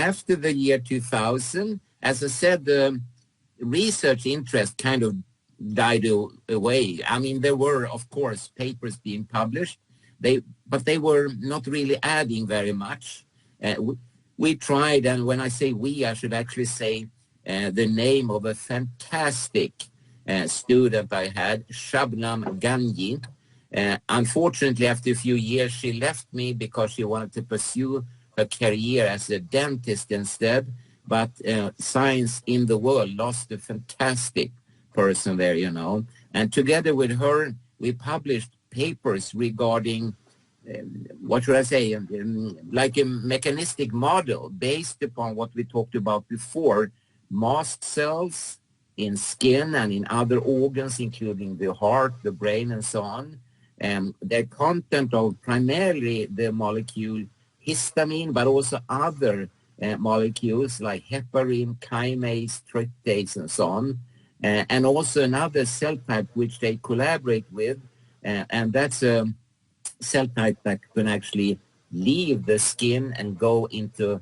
after the year 2000, as I said, the research interest kind of died away. I mean, there were, of course, papers being published, but they were not really adding very much. We tried, and when I say we, I should actually say the name of a fantastic student I had, Shabnam Ganji. Unfortunately, after a few years, she left me because she wanted to pursue her career as a dentist instead. But science in the world lost a fantastic person there, you know. And together with her, we published papers regarding, what should I say, like a mechanistic model based upon what we talked about before, mast cells in skin and in other organs, including the heart, the brain, and so on. And their content of primarily the molecule histamine, but also other molecules like heparin, kinase, tryptase, and so on. And also another cell type which they collaborate with, and that's a cell type that can actually leave the skin and go into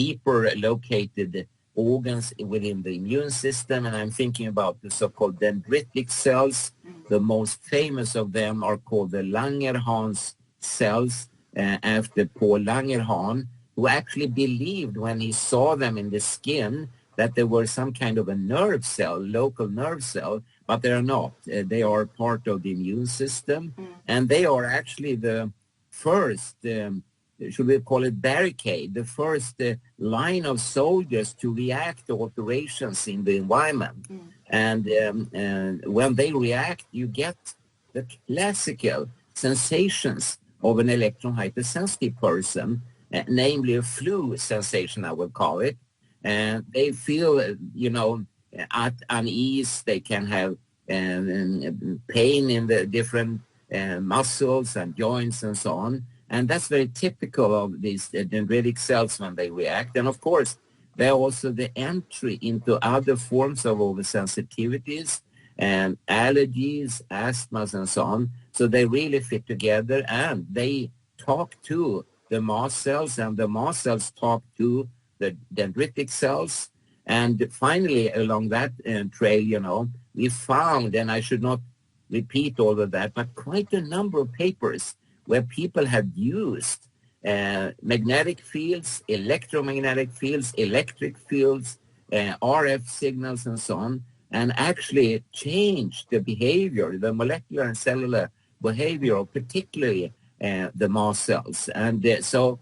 deeper located organs within the immune system. And I'm thinking about the so-called dendritic cells. The most famous of them are called the Langerhans cells, after Paul Langerhans, who actually believed when he saw them in the skin that there were some kind of a nerve cell, local nerve cell, but they are not. They are part of the immune system, and they are actually the first, should we call it barricade, the first line of soldiers to react to alterations in the environment. And when they react, you get the classical sensations of an electrohypersensitive person, namely a flu sensation, I would call it. And they feel, you know, at unease. They can have pain in the different muscles and joints and so on. And that's very typical of these dendritic cells when they react. And of course, they're also the entry into other forms of oversensitivities and allergies, asthmas, and so on. So they really fit together, and they talk to the mast cells, and the mast cells talk to the dendritic cells. And finally, along that trail, you know, we found, and I should not repeat all of that, but quite a number of papers where people have used magnetic fields, electromagnetic fields, electric fields, RF signals, and so on, and actually changed the behavior, the molecular and cellular behavior of particularly the mast cells. And so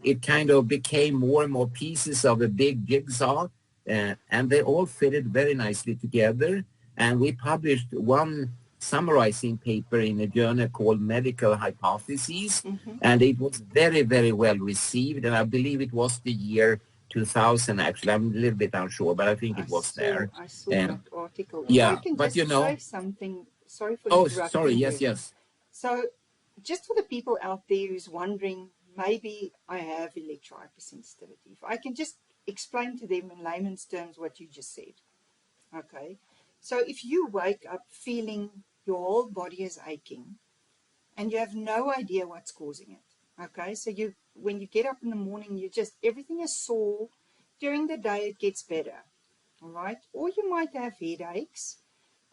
it kind of became more and more pieces of a big jigsaw, and they all fitted very nicely together. And we published one summarizing paper in a journal called Medical Hypotheses, and it was very, very well received. And I believe it was the year 2000, actually. I'm a little bit unsure, but I think it was there. I saw that article. Yeah, I can but just you know... say something. Sorry for Oh, interrupting sorry, you. yes. So just for the people out there who's wondering, maybe I have electrohypersensitivity. If I can just explain to them in layman's terms what you just said. Okay. So if you wake up feeling your whole body is aching and you have no idea what's causing it. Okay. So when you get up in the morning, everything is sore. During the day, it gets better. All right. Or you might have headaches.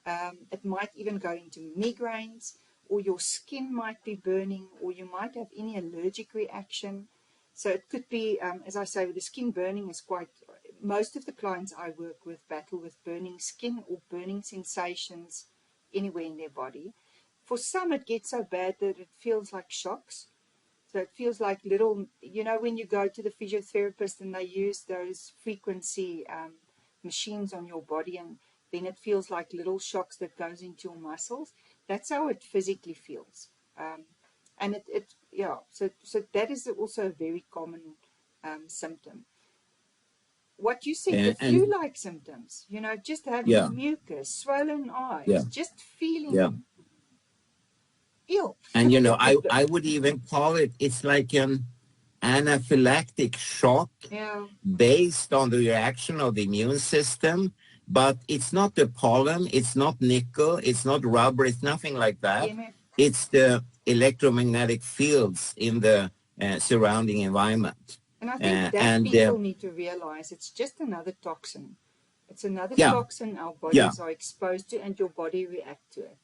It might even go into migraines, or your skin might be burning, or you might have any allergic reaction. So it could be, as I say, the skin burning is most of the clients I work with battle with burning skin or burning sensations anywhere in their body. For some, it gets so bad that it feels like shocks. So it feels like little, you know, when you go to the physiotherapist and they use those frequency machines on your body, and then it feels like little shocks that goes into your muscles. That's how it physically feels. And so that is also a very common symptom. What you said, the flu-like symptoms, you know, just having mucus, swollen eyes, just feeling ill. And, you know, I would even call it's like an anaphylactic shock based on the reaction of the immune system. But it's not the pollen, it's not nickel, it's not rubber, it's nothing like that. It's the electromagnetic fields in the surrounding environment. And I think that and people need to realize it's just another toxin. It's another yeah, toxin our yeah, bodies are exposed to and your body reacts to it.